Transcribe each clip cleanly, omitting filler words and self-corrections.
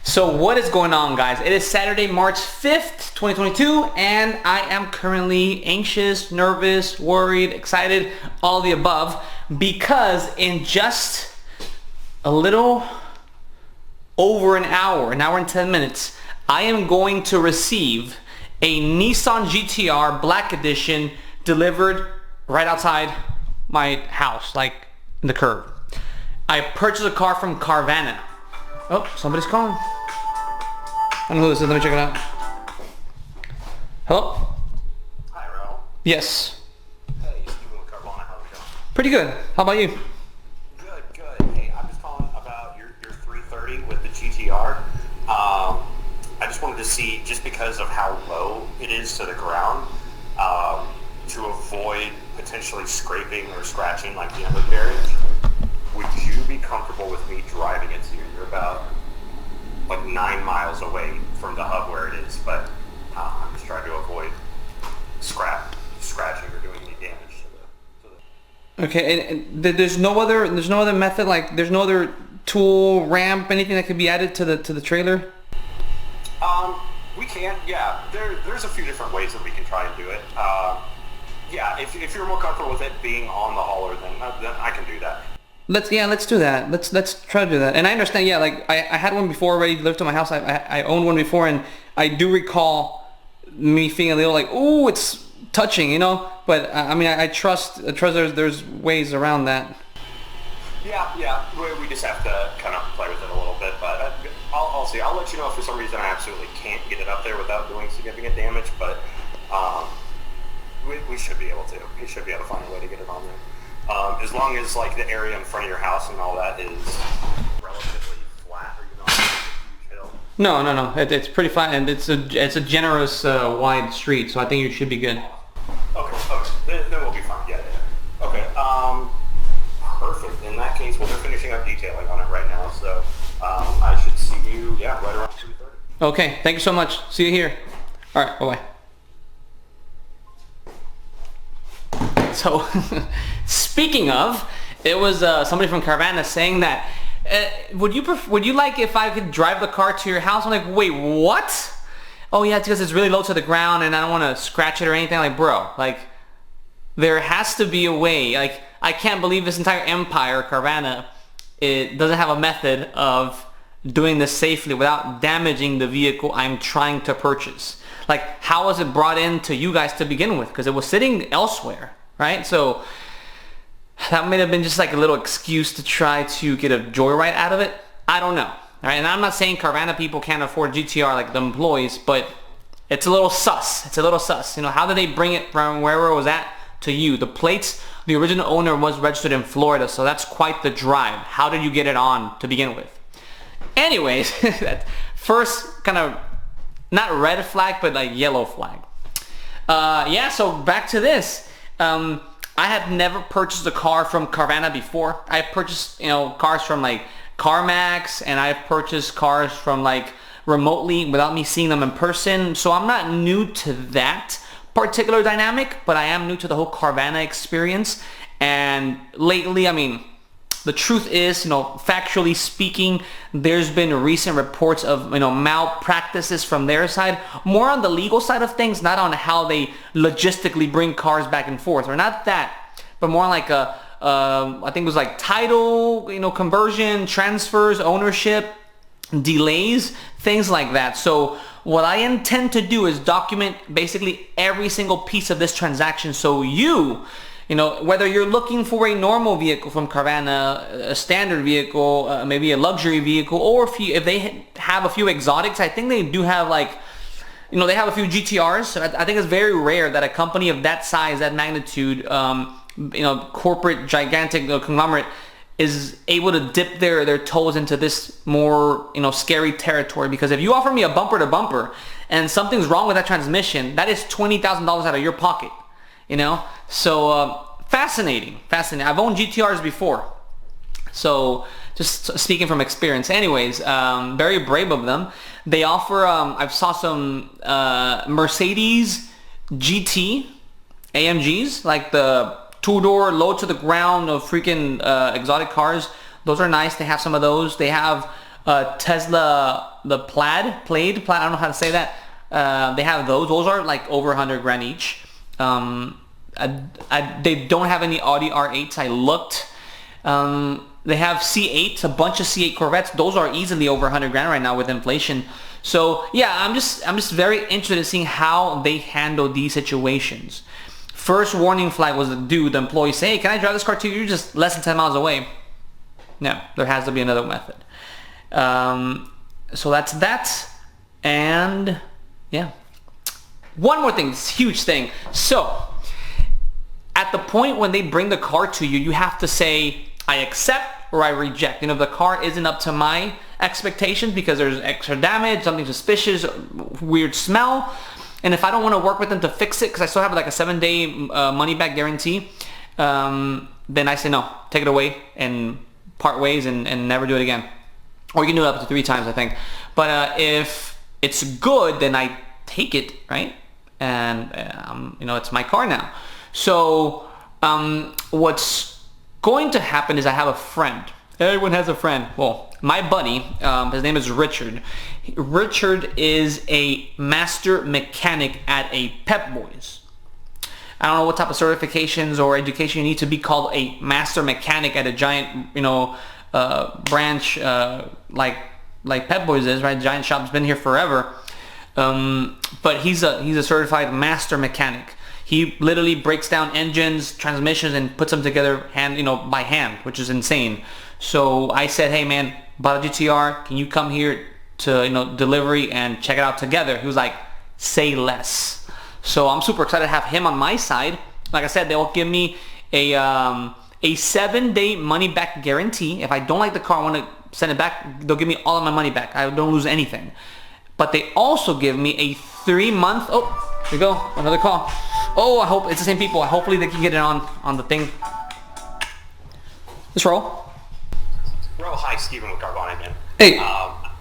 So what is going on, guys? It is Saturday, March 5th, 2022, and I am currently anxious, nervous, worried, excited, all the above, because in just a little over an hour and 10 minutes, I am going to receive a Nissan GTR Black Edition delivered right outside my house, like in the curb. I purchased a car from CARVANA. Oh, somebody's calling. I don't know who this is. Let me check it out. Hello? Hi, Raul. Yes. Hey, Steven with CARVANA. How's it going? Pretty good. How about you? Good, good. Hey, I'm just calling about your 330 with the GTR. I just wanted to see, just because of how low it is to the ground, to avoid potentially scraping or scratching like the undercarriage, would you be comfortable with me driving it to you? You're about like 9 miles away from the hub where it is, but I'm just trying to avoid scratching or doing any damage to the Okay, and there's no other method, like there's no other tool, ramp, anything that could be added to the trailer? We can, yeah. There's a few different ways that we can try and do it. Yeah, if you're more comfortable with it being on the hauler, then I can do that. Let's do that. Let's try to do that. And I understand, yeah, like I had one before already delivered to my house. I owned one before, and I do recall me feeling a little like, ooh, it's touching, you know. But I mean, I trust there's ways around that. Yeah. We just have to kind of play with it a little bit, but I'll see. I'll let you know if for some reason I absolutely can't get it up there without doing significant damage. But we should be able to. We should be able to find a way to get it on there. As long as like the area in front of your house and all that is relatively flat, or you're not on a huge hill. No. It's pretty flat, and it's a generous wide street, so I think you should be good. Okay. Then we'll be fine. Yeah. Okay. Perfect. In that case, well, they're finishing up detailing on it right now, so I should see you, right around 3:30. Okay. Thank you so much. See you here. All right. Bye-bye. So, speaking of, it was somebody from CARVANA saying that, would you like if I could drive the car to your house? I'm like, wait, what? Oh yeah, it's because it's really low to the ground and I don't want to scratch it or anything. Like, bro, like, there has to be a way. Like, I can't believe this entire empire, CARVANA, it doesn't have a method of doing this safely without damaging the vehicle I'm trying to purchase. Like, how was it brought in to you guys to begin with? Because it was sitting elsewhere. Right? So that may have been just like a little excuse to try to get a joyride out of it. I don't know. All right? And I'm not saying CARVANA people can't afford GTR like the employees, but it's a little sus. It's a little sus. You know, how did they bring it from wherever it was at to you? The plates, the original owner was registered in Florida, so that's quite the drive. How did you get it on to begin with? Anyways, that first kind of, not red flag, but like yellow flag. Yeah, so back to this. I had never purchased a car from CARVANA before. I purchased, cars from like CarMax, and I've purchased cars from like remotely without me seeing them in person. So I'm not new to that particular dynamic, but I am new to the whole CARVANA experience. And lately, I mean, the truth is, factually speaking, there's been recent reports of, malpractices from their side, more on the legal side of things, not on how they logistically bring cars back and forth, or not that, but more like I think it was like title, conversion, transfers, ownership, delays, things like that. So what I intend to do is document basically every single piece of this transaction, so whether you're looking for a normal vehicle from CARVANA, a standard vehicle, maybe a luxury vehicle, or if they have a few exotics. I think they do have they have a few GTRs. So I think it's very rare that a company of that size, that magnitude, corporate, gigantic conglomerate is able to dip their toes into this more, scary territory. Because if you offer me a bumper to bumper and something's wrong with that transmission, that is $20,000 out of your pocket. So fascinating. I've owned GTRs before, so just speaking from experience. Anyways, very brave of them. They offer, I saw some Mercedes GT AMGs, like the two-door, low to the ground of freaking exotic cars. Those are nice. They have some of those. They have Tesla, the Plaid, I don't know how to say that. They have those. Those are like over 100 grand each. They don't have any Audi R8s. I looked. They have C8s, a bunch of C8 Corvettes. Those are easily over 100 grand right now with inflation. So yeah, I'm just very interested in seeing how they handle these situations. First warning flag was the employee say, hey, can I drive this car to you? You're just less than 10 miles away. No, there has to be another method. So that's that. And yeah. One more thing, this huge thing. So at the point when they bring the car to you, you have to say, I accept or I reject. You know, if the car isn't up to my expectations because there's extra damage, something suspicious, weird smell, and if I don't want to work with them to fix it because I still have like a 7-day money back guarantee, then I say no, take it away and part ways and never do it again. Or you can do it up to 3 times, I think. But if it's good, then I take it, right? And you know, it's my car now. So what's going to happen is I have a friend. Everyone has a friend. Well, my buddy, his name is Richard. Richard is a master mechanic at a Pep Boys. I don't know what type of certifications or education you need to be called a master mechanic at a giant, you know, branch like Pep Boys is, right? Giant shop's been here forever. But he's a certified master mechanic. He literally breaks down engines, transmissions, and puts them together by hand, which is insane. So I said, hey man, bought a GTR. Can you come here to delivery and check it out together? He was like, say less. So I'm super excited to have him on my side. Like I said, they'll give me a 7-day money back guarantee. If I don't like the car, I want to send it back, they'll give me all of my money back. I don't lose anything. But they also give me a 3-month. Oh, here we go, another call. Oh, I hope it's the same people. Hopefully they can get it on the thing. Let's roll. Hi, Steven with CARVANA again. Hey.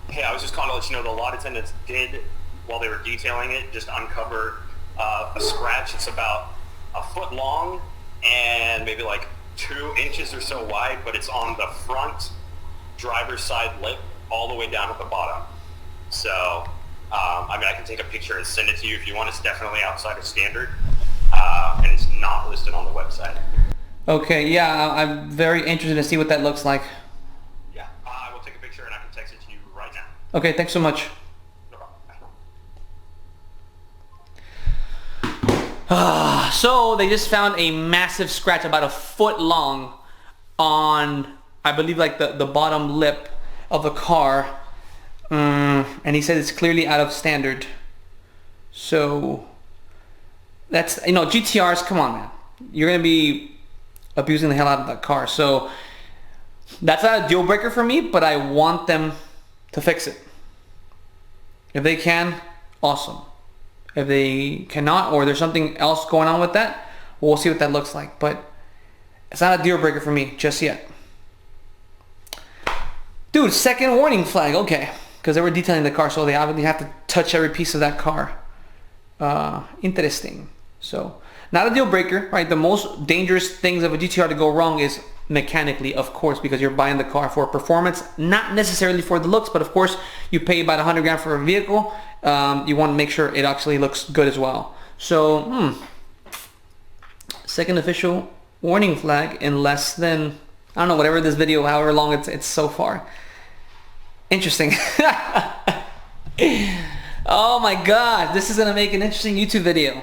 Hey, I was just calling to let you know the lot attendants did, while they were detailing it, just uncover a scratch. It's about a foot long and maybe like 2 inches or so wide, but it's on the front driver's side lip all the way down at the bottom. So, I mean, I can take a picture and send it to you if you want. It's definitely outside of standard, and it's not listed on the website. Okay, yeah, I'm very interested to see what that looks like. Yeah, I will take a picture and I can text it to you right now. Okay, thanks so much. No problem. So they just found a massive scratch about a foot long on, I believe, like the bottom lip of the car. And he said it's clearly out of standard. So that's, GTRs, come on man. You're going to be abusing the hell out of that car. So that's not a deal breaker for me, but I want them to fix it. If they can, awesome. If they cannot, or there's something else going on with that, we'll see what that looks like. But it's not a deal breaker for me just yet. Dude, second warning flag, okay. Because they were detailing the car, so they obviously have to touch every piece of that car. Interesting. So, not a deal breaker, right? The most dangerous things of a GTR to go wrong is mechanically, of course, because you're buying the car for performance, not necessarily for the looks, but of course, you pay about 100 grand for a vehicle. You want to make sure it actually looks good as well. So, second official warning flag in less than, I don't know, whatever this video, however long it's so far. Interesting. Oh my god, this is gonna make an interesting YouTube video.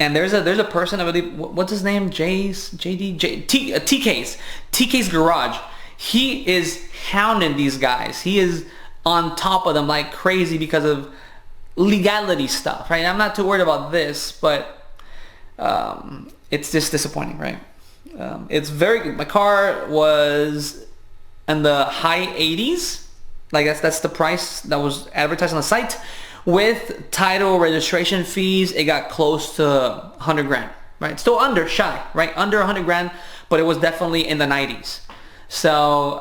And there's a person, I believe, what's his name? TK's Garage. He is hounding these guys. He is on top of them like crazy because of legality stuff, right? I'm not too worried about this, but it's just disappointing, right? It's very good. My car was in the high 80s. Like that's the price that was advertised on the site. With title, registration fees, it got close to 100 grand, right? Still shy, right? Under 100 grand, but it was definitely in the 90s. So,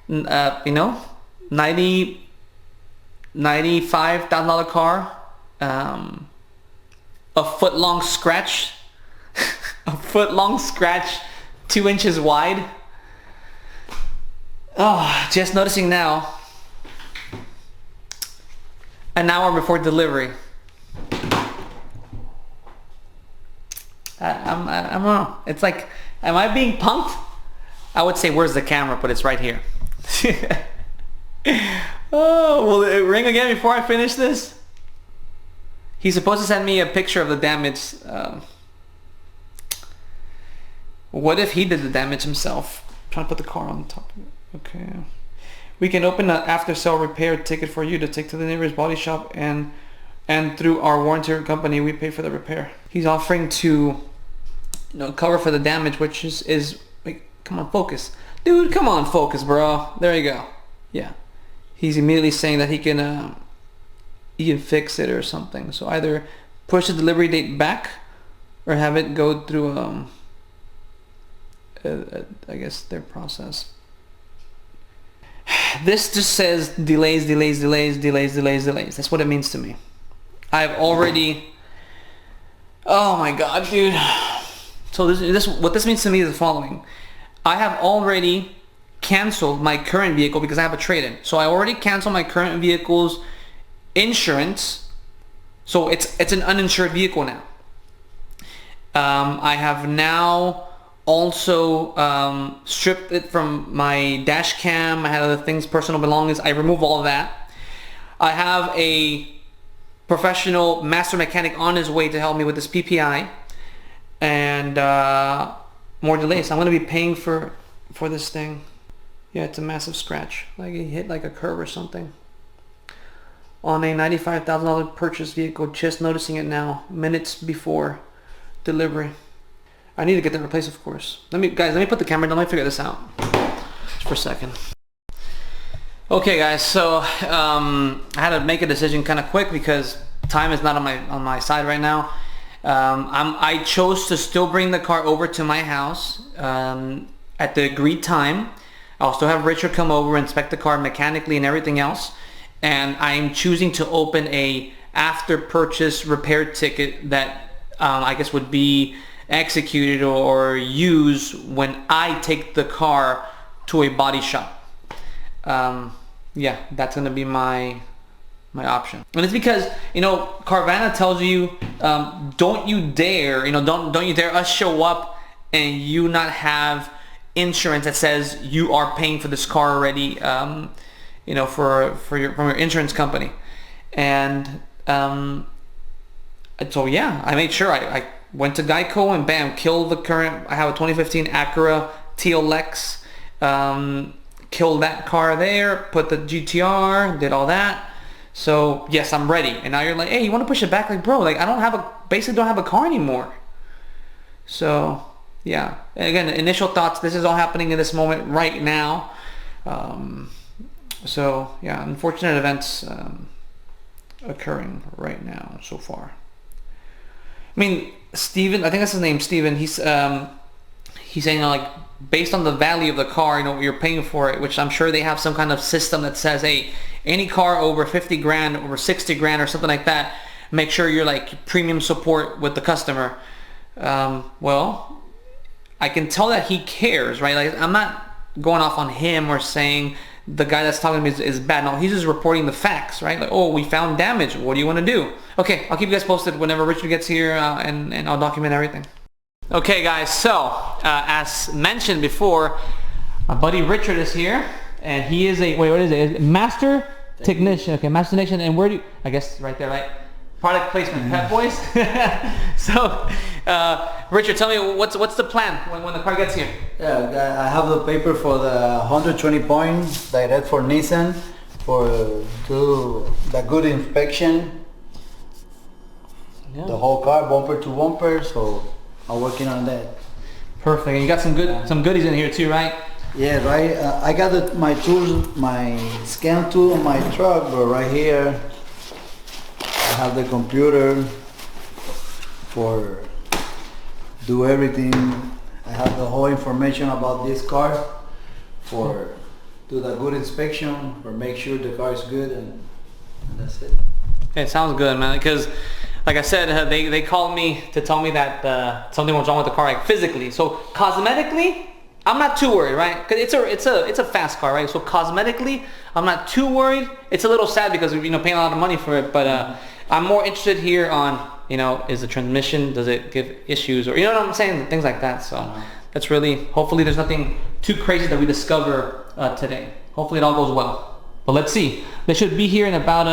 $95,000 car, a foot long scratch, 2 inches wide. Oh, just noticing now. An hour before delivery. I don't know. It's like, am I being punked? I would say, where's the camera? But it's right here. Oh, will it ring again before I finish this? He's supposed to send me a picture of the damage. What if he did the damage himself? I'm trying to put the car on top of it. Okay. We can open an after-sale repair ticket for you to take to the nearest body shop, and through our warranty company, we pay for the repair. He's offering to, cover for the damage, which is like, come on, focus. Dude, come on, focus, bro. There you go. Yeah. He's immediately saying that he can fix it or something. So either push the delivery date back or have it go through, I guess, their process. This just says delays. That's what it means to me. I've already, oh my god, dude. So what this means to me is the following. I have already canceled my current vehicle because I have a trade-in. So I already canceled my current vehicle's insurance. So it's an uninsured vehicle now. I have now also stripped it from my dash cam. I had other things, personal belongings. I removed all of that. I have a professional master mechanic on his way to help me with this PPI, and more delays. I'm going to be paying for this thing. Yeah, it's a massive scratch, like it hit like a curb or something on a $95,000 purchase vehicle. Just noticing it now, minutes before delivery. I need to get that replaced, of course. Let me put the camera down. Let me figure this out just for a second. Okay, guys. So I had to make a decision kind of quick because time is not on my side right now. I chose to still bring the car over to my house at the agreed time. I'll still have Richard come over, inspect the car mechanically and everything else. And I'm choosing to open a after purchase repair ticket that I guess would be executed or used when I take the car to a body shop. Yeah, that's gonna be my option. And it's because, Carvana tells you, don't you dare, don't you dare us show up and you not have insurance that says you are paying for this car already, from your insurance company. And so yeah, I made sure I went to Geico and bam, killed the current. I have a 2015 Acura TLX, killed that car there, put the GTR, did all that. So yes, I'm ready. And now you're like, hey, you want to push it back? Like, bro, like basically don't have a car anymore. So yeah, and again, initial thoughts. This is all happening in this moment right now. So yeah, unfortunate events occurring right now so far. I mean, Steven, I think that's his name, Steven. He's saying like, based on the value of the car, you're paying for it, which I'm sure they have some kind of system that says, hey, any car over 50 grand, over 60 grand or something like that, make sure you're like premium support with the customer. Well, I can tell that he cares, right? Like, I'm not going off on him or saying the guy that's talking to me is bad. No, he's just reporting the facts, right? Like, oh, we found damage. What do you want to do? Okay, I'll keep you guys posted whenever Richard gets here, and I'll document everything. Okay, guys, so as mentioned before, my buddy Richard is here, and he is a master technician. Okay, master technician, and where do you, I guess right there, right? Product placement, Pep Boys. So, Richard, tell me what's the plan when the car gets here? Yeah, I have the paper for the 120 points direct for NISSAN do the good inspection. Yeah. The whole car, bumper to bumper. So I'm working on that. Perfect. And you got some goodies in here too, right? Yeah, right. I got my tools, my scan tool on my truck, but right here I have the computer for do everything. I have the whole information about this car for do the good inspection, for make sure the car is good, and that's it. It sounds good, man. Because, like I said, they called me to tell me that something was wrong with the car, like physically. So cosmetically, I'm not too worried, right? Because it's a fast car, right? So cosmetically, I'm not too worried. It's a little sad because paying a lot of money for it, but I'm more interested here on is the transmission, does it give issues, or what I'm saying, things like that. So that's really, hopefully there's nothing too crazy that we discover today. Hopefully it all goes well. But let's see. They should be here in about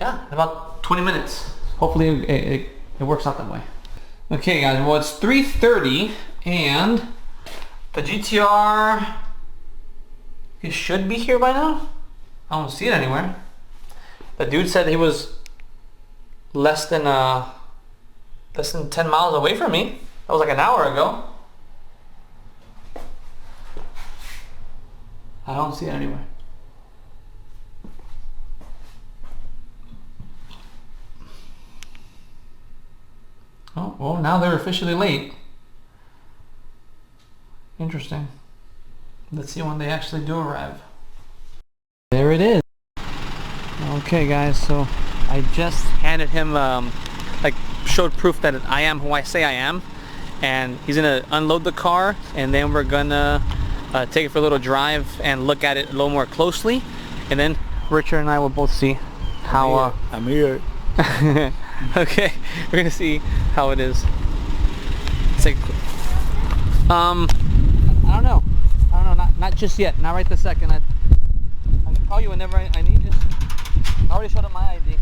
about 20 minutes. Hopefully it works out that way. Okay guys, well it's 3:30 and the GTR it should be here by now. I don't see it anywhere. The dude said he was less than 10 miles away from me. That was like an hour ago. I don't see it anywhere. Oh, well, now they're officially late. Interesting. Let's see when they actually do arrive. There it is. Okay, guys, so I just handed him, showed proof that I am who I say I am. And he's gonna unload the car, and then we're gonna take it for a little drive and look at it a little more closely. And then Richard and I will both see how... I'm here. Okay, we're gonna see how it is. It's like, I don't know, not just yet, not right this second. I can call you whenever I need you. I already showed up my ID.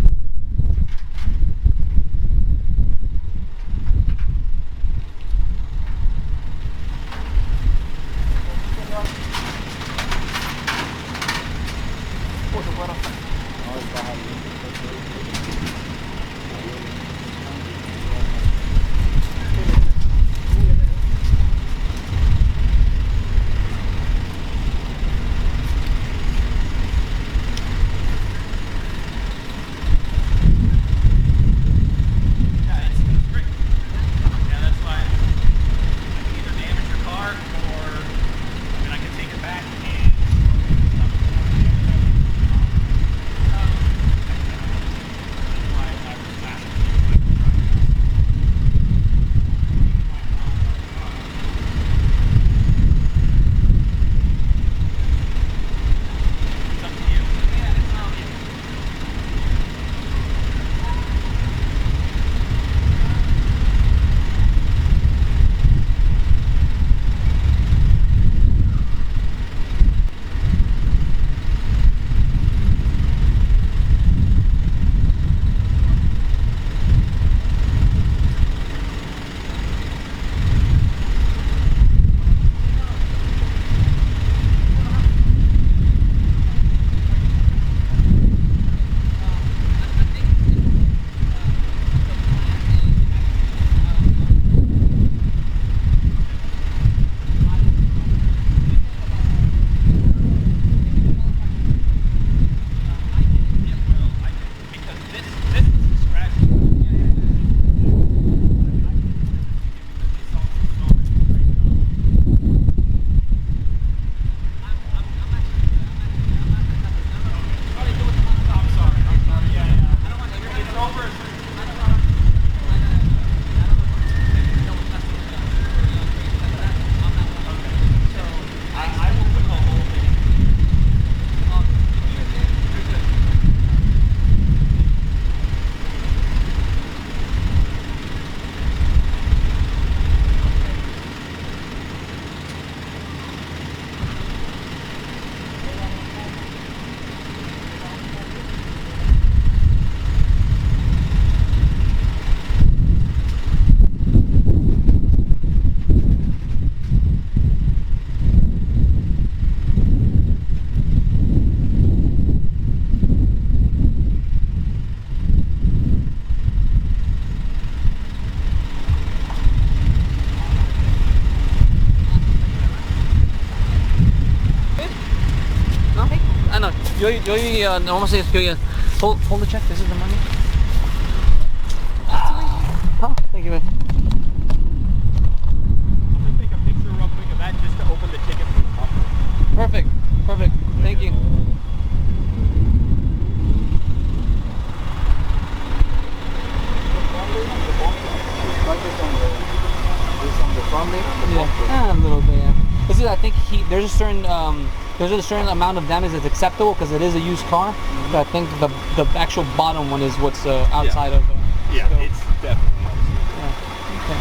Vamos a decir, hold the check. This is the money. Oh, thank you, man. I'm gonna take a picture real quick of that just to open the ticket from the top. Perfect. Thank you. On the there's a certain amount of damage that's acceptable because it is a used car. But I think the actual bottom one is what's outside of. Yeah, it's definitely. Okay.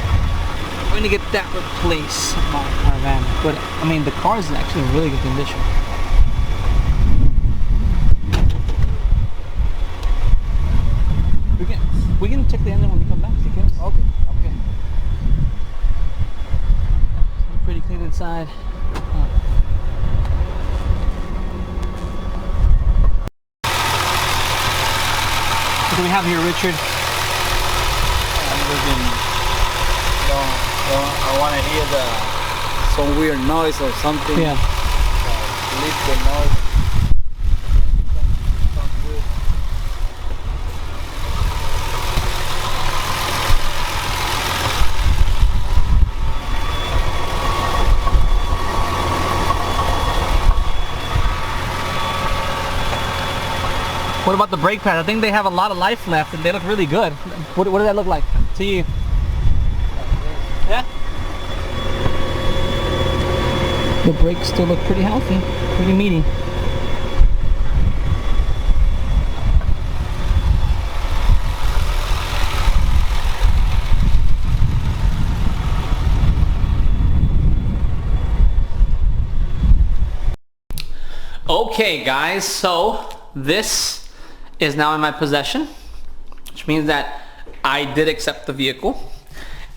We're gonna get that replaced by CARVANA. But I mean, the car is actually in really good condition. We can check the engine when we come back. Okay. Okay. Pretty clean inside. What do we have here, Richard? I want to hear some weird noise or something. Yeah. Leave the noise. Sounds good. What about the brake pads? I think they have a lot of life left and they look really good. What does that look like to you? Yeah? The brakes still look pretty healthy, pretty meaty. Okay guys, so this is now in my possession, which means that I did accept the vehicle.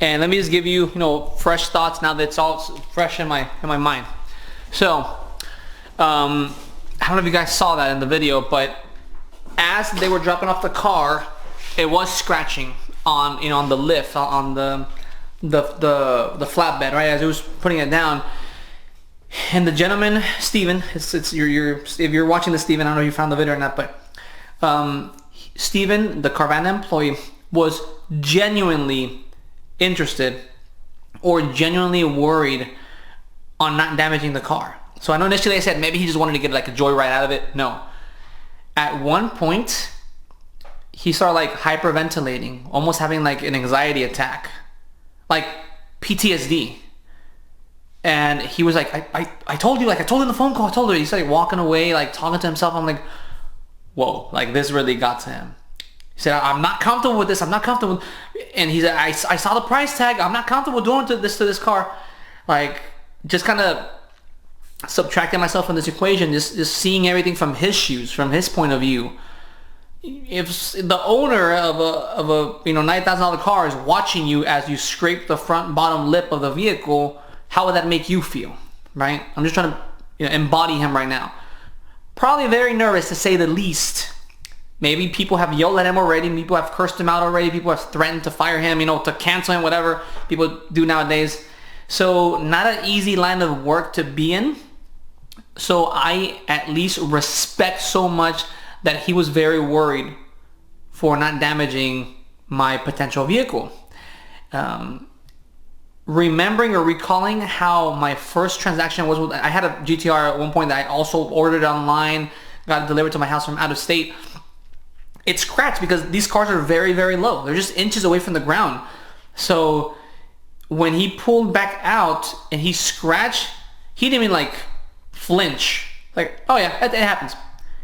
And let me just give you, fresh thoughts now that it's all fresh in my mind. So, I don't know if you guys saw that in the video, but as they were dropping off the car, it was scratching on, on the lift, on the flatbed, right? As it was putting it down. And the gentleman, Steven, if you're watching this, Steven, I don't know if you found the video or not, but Steven, the CARVANA employee, was genuinely interested or genuinely worried on not damaging the car. So I know initially I said maybe he just wanted to get like a joyride out of it. No. At one point, he started like hyperventilating, almost having like an anxiety attack, like PTSD. And he was like, I told you, like I told him in the phone call, I told her. He started walking away, like talking to himself. I'm like, whoa, like this really got to him. He said, I'm not comfortable with this. I'm not comfortable. And he said, I saw the price tag. I'm not comfortable doing to this car. Like, just kind of subtracting myself from this equation, just seeing everything from his shoes, from his point of view. If the owner of a $90,000 car is watching you as you scrape the front bottom lip of the vehicle, how would that make you feel, right? I'm just trying to embody him right now. Probably very nervous to say the least. Maybe people have yelled at him already. People have cursed him out already. People have threatened to fire him, to cancel him, whatever people do nowadays. So not an easy line of work to be in. So I at least respect so much that he was very worried for not damaging my potential vehicle. Remembering or recalling how my first transaction was I had a GTR at one point that I also ordered online, got it delivered to my house from out of state. It scratched because these cars are very, very low. They're just inches away from the ground. So when he pulled back out and he scratched, he didn't even like flinch. Like, oh yeah, it happens.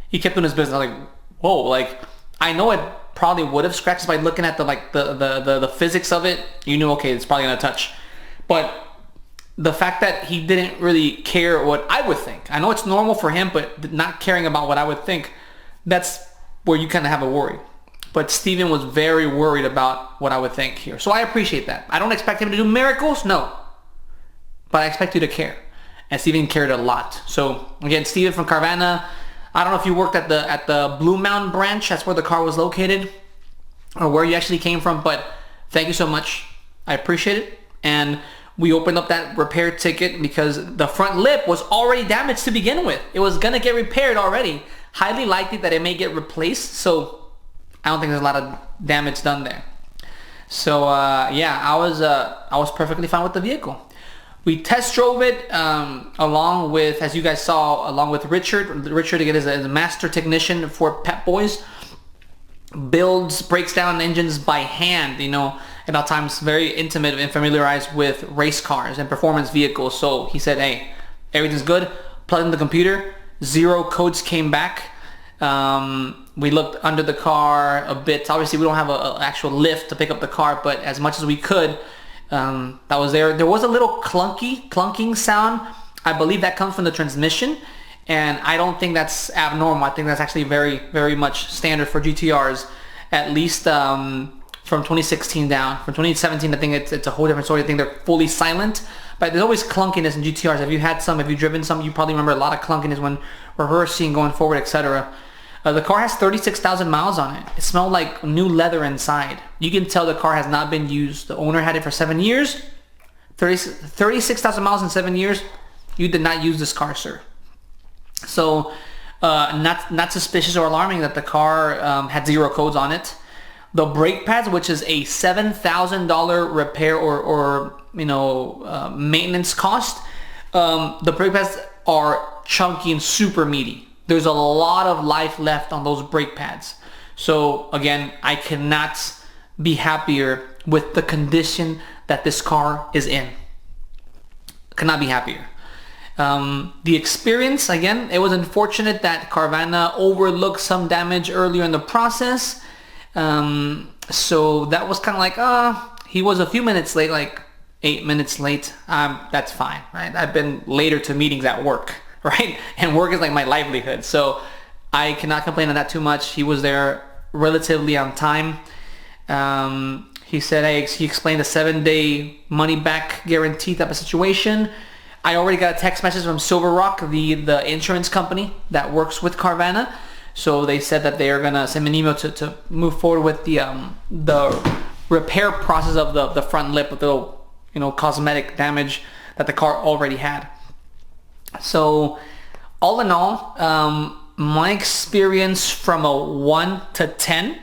He kept doing his business. I was like, whoa, like I know it probably would have scratched by looking at the physics of it. You knew, okay, it's probably gonna touch. But the fact that he didn't really care what I would think. I know it's normal for him, but not caring about what I would think, that's where you kind of have a worry. But Steven was very worried about what I would think here. So I appreciate that. I don't expect him to do miracles, no. But I expect you to care. And Steven cared a lot. So again, Steven from CARVANA, I don't know if you worked at the Blue Mountain branch, that's where the car was located, or where you actually came from, but thank you so much. I appreciate it. And we opened up that repair ticket because the front lip was already damaged to begin with. It was gonna get repaired already. Highly likely that it may get replaced, so I don't think there's a lot of damage done there. So yeah, I was perfectly fine with the vehicle. We test drove it along with, as you guys saw, along with Richard. Richard, again, is a master technician for Pep Boys. Breaks down engines by hand, at all times very intimate and familiarized with race cars and performance vehicles. So he said, hey, everything's good. Plugged in the computer, 0 codes came back. We looked under the car a bit. Obviously, we don't have an actual lift to pick up the car, but as much as we could, that was there. There was a little clunking sound. I believe that comes from the transmission, and I don't think that's abnormal. I think that's actually very, very much standard for GTRs, at least from 2016 down. From 2017, I think it's a whole different story. I think they're fully silent, but there's always clunkiness in GTRs. If you had some, if you've driven some, you probably remember a lot of clunkiness when reversing, going forward, etc. The car has 36,000 miles on it. It smelled like new leather inside. You can tell the car has not been used. The owner had it for 7 years. 36,000 miles in 7 years. You did not use this car, sir. So, not suspicious or alarming that the car had 0 codes on it. The brake pads, which is a $7,000 repair or maintenance cost, the brake pads are chunky and super meaty. There's a lot of life left on those brake pads. So again, I cannot be happier with the condition that this car is in. Cannot be happier. The experience, again, it was unfortunate that Carvana overlooked some damage earlier in the process. So that was kind of like, he was a few minutes late, like 8 minutes late. That's fine, right? I've been later to meetings at work, right? And work is like my livelihood. So I cannot complain on that too much. He was there relatively on time. He said, he explained a 7-day money back guarantee type of situation. I already got a text message from Silver Rock, the insurance company that works with Carvana. So they said that they are gonna send me an email to move forward with the repair process of the front lip with the little, cosmetic damage that the car already had. So all in all, my experience from a 1 to 10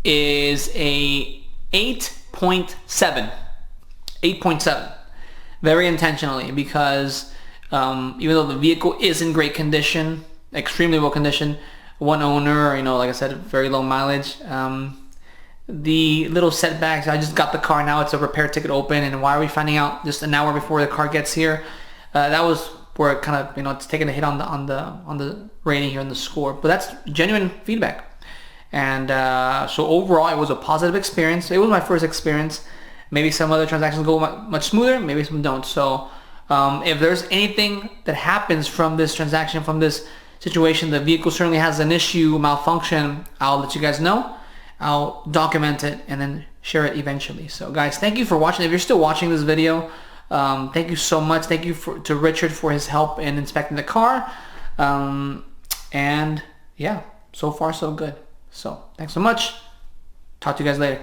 is a 8.7. 8.7. Very intentionally, because even though the vehicle is in great condition, extremely well condition, one owner, like I said, very low mileage. The little setbacks, I just got the car now, it's a repair ticket open, and why are we finding out just an hour before the car gets here? That was where it kind of, it's taking a hit on the rating here on the score. But that's genuine feedback. And so overall, it was a positive experience. It was my first experience. Maybe some other transactions go much smoother, maybe some don't. So if there's anything that happens from this transaction, from this situation, the vehicle certainly has an issue, malfunction, I'll let you guys know. I'll document it and then share it eventually. So guys, thank you for watching. If you're still watching this video, thank you so much. Thank you to Richard for his help in inspecting the car. And yeah, so far so good. So thanks so much. Talk to you guys later.